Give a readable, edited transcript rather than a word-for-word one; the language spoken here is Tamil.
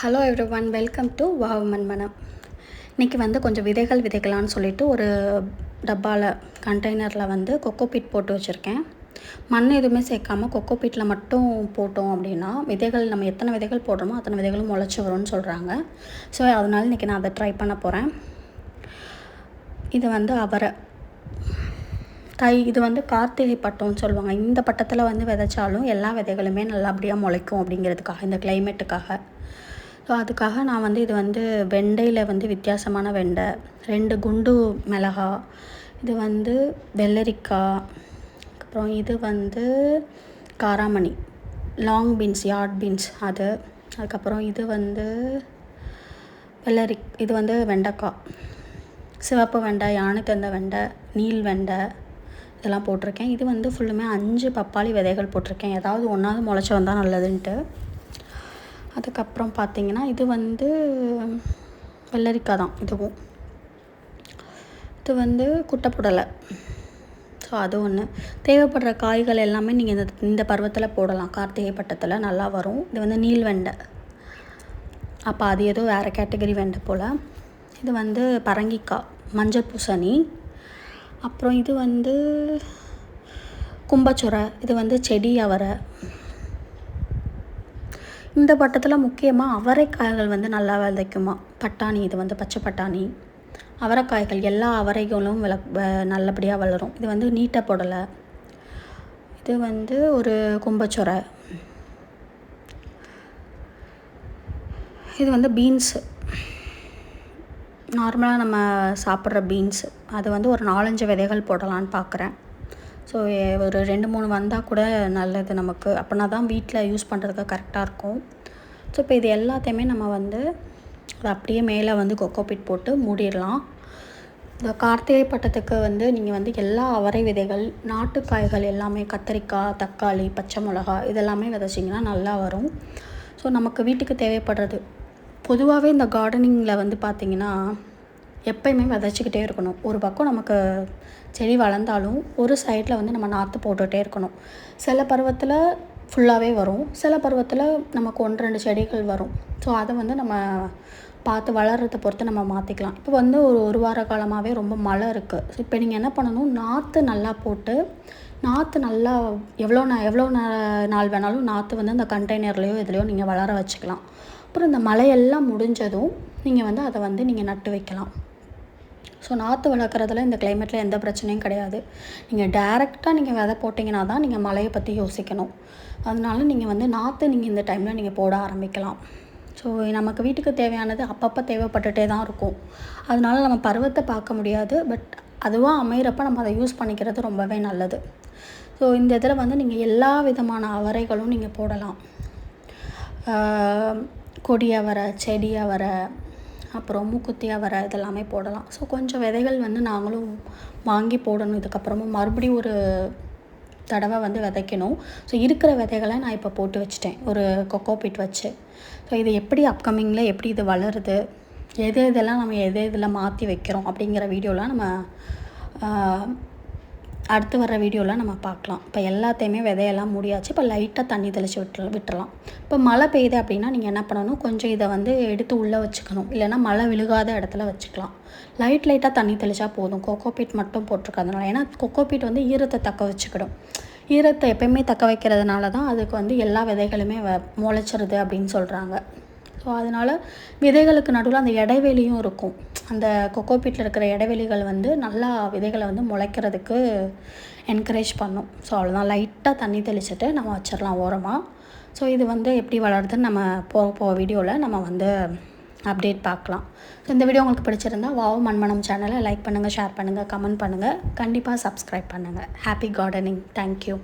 Hello everyone, welcome to wow Manmanam. இன்றைக்கி கொஞ்சம் விதைகளான்னு சொல்லிட்டு ஒரு டப்பாவில் கண்டெய்னரில் கொக்கோபீட் போட்டு வச்சுருக்கேன். மண் எதுவுமே சேர்க்காமல் கொக்கோபீட்டில் மட்டும் போட்டோம் அப்படின்னா விதைகள் நம்ம எத்தனை விதைகள் போடுறோமோ அத்தனை விதைகளும் முளைச்சி வரும்னு சொல்கிறாங்க. ஸோ அதனால் இன்றைக்கி நான் அதை ட்ரை பண்ண போகிறேன். இது அவரை இது கார்த்திகை பட்டம்னு சொல்லுவாங்க. இந்த பட்டத்தில் விதைச்சாலும் எல்லா விதைகளுமே நல்லபடியாக முளைக்கும் அப்படிங்கிறதுக்காக, இந்த கிளைமேட்டுக்காக. ஸோ அதுக்காக நான் இது வெண்டையில் வித்தியாசமான வெண்டை, 2 குண்டு மிளகா, இது வெள்ளரிக்காய், அப்புறம் இது காராமணி, லாங் பீன்ஸ், யார்ட் பீன்ஸ் அது, அதுக்கப்புறம் இது இது வெண்டைக்காய், சிவப்பு வெண்டை, யானை தந்த வெண்டை, நீல் வெண்டை இதெல்லாம் போட்டிருக்கேன். இது ஃபுல்லுமே 5 பப்பாளி விதைகள் போட்டிருக்கேன். ஏதாவது ஒன்றாவது முளைச்சி வந்தால் நல்லதுன்ட்டு. அதுக்கப்புறம் பார்த்திங்கன்னா இது வெள்ளரிக்காய் தான். இதுவும் இது குட்டைப்புடலை. ஸோ அது ஒன்று. தேவைப்படுற காய்கள் எல்லாமே நீங்கள் இந்த பருவத்தில் போடலாம். கார்த்திகை பட்டத்தில் நல்லா வரும். இது நீல் வெண்டை. அப்போ அது ஏதோ வேறு கேட்டகரி வெண்டை போல். இது பரங்கிக்காய், மஞ்சள் பூசணி, அப்புறம் இது கும்பச்சுரை, இது செடி அவரை. இந்த பட்டத்தில் முக்கியமாக அவரைக்காய்கள் நல்லா விளைக்குமா. பட்டாணி, இது பச்சை பட்டாணி, அவரைக்காய்கள், எல்லா அவரைகளும் நல்லபடியாக வளரும். இது நீட்டை போடலை. இது ஒரு கும்பச்சொரை. இது பீன்ஸு, நார்மலாக நம்ம சாப்பிட்ற பீன்ஸு. அது ஒரு 4-5 விதைகள் போடலான்னு பார்க்குறேன். ஸோ ஒரு 2-3 வந்தால் கூட நல்லது நமக்கு. அப்படின்னா தான் வீட்டில் யூஸ் பண்ணுறதுக்கு கரெக்டாக இருக்கும். ஸோ இப்போ இது எல்லாத்தையுமே நம்ம அதை அப்படியே மேலே கொக்கோபீட் போட்டு மூடிடலாம். இந்த கார்த்திகை பட்டத்துக்கு நீங்கள் எல்லா அவரை விதைகள், நாட்டுக்காய்கள் எல்லாமே, கத்திரிக்காய், தக்காளி, பச்சை மிளகா இதெல்லாமே விதைச்சிங்கன்னா நல்லா வரும். ஸோ நமக்கு வீட்டுக்கு தேவைப்படுறது. பொதுவாகவே இந்த கார்டனிங்கில் பார்த்திங்கன்னா எப்போயுமே விதைச்சிக்கிட்டே இருக்கணும். ஒரு பக்கம் நமக்கு செடி வளர்ந்தாலும் ஒரு சைடில் நம்ம நாற்று போட்டுகிட்டே இருக்கணும். சில பருவத்தில் ஃபுல்லாகவே வரும், சில பருவத்தில் நமக்கு 1-2 செடிகள் வரும். ஸோ அதை நம்ம பார்த்து வளர்கிறத பொறுத்து நம்ம மாற்றிக்கலாம். இப்போ ஒரு வார காலமாகவே ரொம்ப மழை இருக்குது. ஸோ இப்போ நீங்கள் என்ன பண்ணணும், நாற்று நல்லா போட்டு, நாற்று நல்லா எவ்வளோ நாள் வேணாலும் நாற்று அந்த கண்டெய்னர்லேயோ எதுலேயோ நீங்கள் வளர வச்சுக்கலாம். அப்புறம் இந்த மழையெல்லாம் முடிஞ்சதும் நீங்கள் அதை நீங்கள் நட்டு வைக்கலாம். ஸோ நாற்று வளர்க்குறதுல இந்த கிளைமேட்டில் எந்த பிரச்சனையும் கிடையாது. நீங்கள் டைரெக்டாக விதை போட்டிங்கன்னா தான் நீங்கள் மழையை பற்றி யோசிக்கணும். அதனால நீங்கள் நாற்று இந்த டைமில் நீங்கள் போட ஆரம்பிக்கலாம். ஸோ நமக்கு வீட்டுக்கு தேவையானது அப்பப்போ தேவைப்பட்டுகிட்டே தான் இருக்கும். அதனால நம்ம பருவத்தை பார்க்க முடியாது. பட் அதுவாக அமைகிறப்ப நம்ம அதை யூஸ் பண்ணிக்கிறது ரொம்பவே நல்லது. ஸோ இந்த இதில் நீங்கள் எல்லா விதமான அவரைகளும் நீங்கள் போடலாம். கொடி அவரை, செடி அவரை, அப்புறம் மூக்குத்தி அவரை இதெல்லாமே போடலாம். ஸோ கொஞ்சம் விதைகள் நாங்களும் வாங்கி போடணும். இதுக்கப்புறமும் மறுபடியும் ஒரு தடவை விதைக்கணும். ஸோ இருக்கிற விதைகளை நான் இப்போ போட்டு வச்சுட்டேன், ஒரு கொக்கோபீட் வச்சு. ஸோ இது எப்படி அப்கமிங்கில் எப்படி இது வளருது, இதெல்லாம் நம்ம இதில் மாற்றி வைக்கிறோம் அப்படிங்கிற வீடியோலாம் நம்ம அடுத்து வர வீடியோவில் நம்ம பார்க்கலாம். இப்போ எல்லாத்தையுமே விதையெல்லாம் முடியாச்சு. இப்போ லைட்டாக தண்ணி தெளித்து விட்டுறலாம். இப்போ மழை பெய்யுது அப்படின்னா நீங்கள் என்ன பண்ணணும், கொஞ்சம் இதை எடுத்து உள்ளே வச்சுக்கணும். இல்லைனா மழை விழுகாத இடத்துல வச்சுக்கலாம். லைட்டாக தண்ணி தெளித்தா போதும். கொக்கோபீட் மட்டும் போட்டிருக்கிறதுனால. ஏன்னா கொக்கோபீட் ஈரத்தை தக்க வச்சுக்கிடும். ஈரத்தை எப்போயுமே தக்க வைக்கிறதுனால தான் அதுக்கு எல்லா விதைகளுமே முளைச்சிருது அப்படின்னு சொல்கிறாங்க. ஸோ அதனால் விதைகளுக்கு நடுவில் அந்த இடைவெளியும் இருக்கும். அந்த கொக்கோபீட்டில் இருக்கிற இடைவெளிகள் நல்லா விதைகளை முளைக்கிறதுக்கு என்கரேஜ் பண்ணும். ஸோ அவ்வளோதான், லைட்டாக தண்ணி தெளிச்சுட்டு நம்ம வச்சிடலாம் ஓரமாக. ஸோ இது எப்படி வளருதுன்னு நம்ம போக வீடியோவில் நம்ம அப்டேட் பார்க்கலாம். ஸோ இந்த வீடியோ உங்களுக்கு பிடிச்சிருந்தா வாவ் மண்மனம் சேனலை லைக் பண்ணுங்கள், ஷேர் பண்ணுங்கள், கமெண்ட் பண்ணுங்கள், கண்டிப்பாக சப்ஸ்கிரைப் பண்ணுங்கள். Happy gardening. தேங்க்யூ.